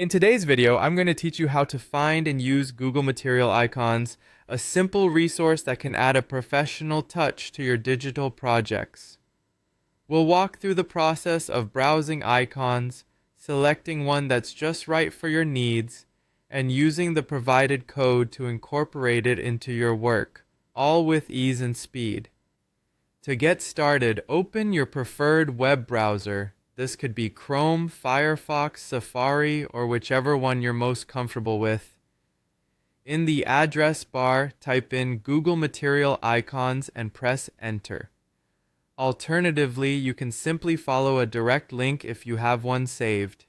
In today's video, I'm going to teach you how to find and use Google Material Icons, a simple resource that can add a professional touch to your digital projects. We'll walk through the process of browsing icons, selecting one that's just right for your needs, and using the provided code to incorporate it into your work, all with ease and speed. To get started, open your preferred web browser. This could be Chrome, Firefox, Safari, or whichever one you're most comfortable with. In the address bar, type in Google Material Icons and press Enter. Alternatively, you can simply follow a direct link if you have one saved.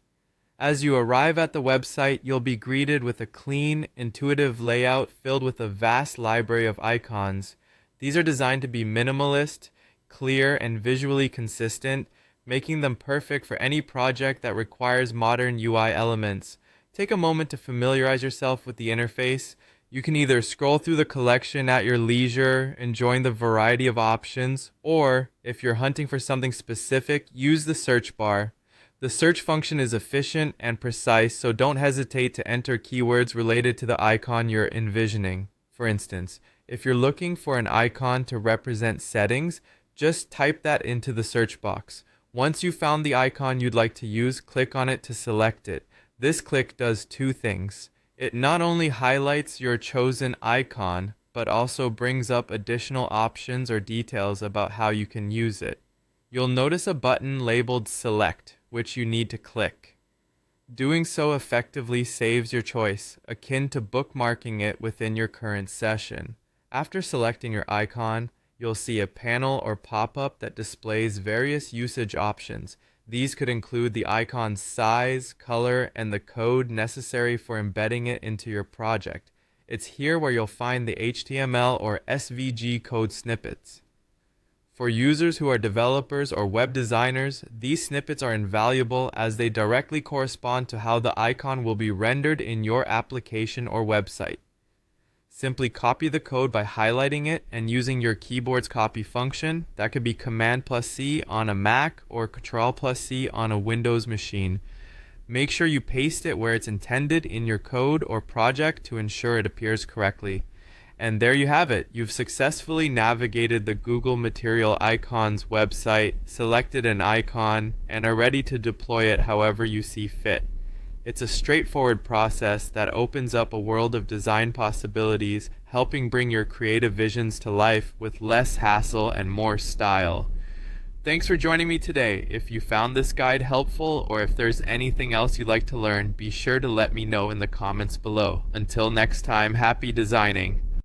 As you arrive at the website, you'll be greeted with a clean, intuitive layout filled with a vast library of icons. These are designed to be minimalist, clear, and visually consistent, making them perfect for any project that requires modern UI elements. Take a moment to familiarize yourself with the interface. You can either scroll through the collection at your leisure, enjoying the variety of options, or, if you're hunting for something specific, use the search bar. The search function is efficient and precise, so don't hesitate to enter keywords related to the icon you're envisioning. For instance, if you're looking for an icon to represent settings, just type that into the search box. Once you've found the icon you'd like to use, click on it to select it. This click does two things. It not only highlights your chosen icon, but also brings up additional options or details about how you can use it. You'll notice a button labeled Select, which you need to click. Doing so effectively saves your choice, akin to bookmarking it within your current session. After selecting your icon, you'll see a panel or pop-up that displays various usage options. These could include the icon's size, color, and the code necessary for embedding it into your project. It's here where you'll find the HTML or SVG code snippets. For users who are developers or web designers, these snippets are invaluable as they directly correspond to how the icon will be rendered in your application or website. Simply copy the code by highlighting it and using your keyboard's copy function. That could be Command+C on a Mac or Control+C on a Windows machine. Make sure you paste it where it's intended in your code or project to ensure it appears correctly. And there you have it. You've successfully navigated the Google Material Icons website, selected an icon, and are ready to deploy it however you see fit. It's a straightforward process that opens up a world of design possibilities, helping bring your creative visions to life with less hassle and more style. Thanks for joining me today. If you found this guide helpful, or if there's anything else you'd like to learn, be sure to let me know in the comments below. Until next time, happy designing.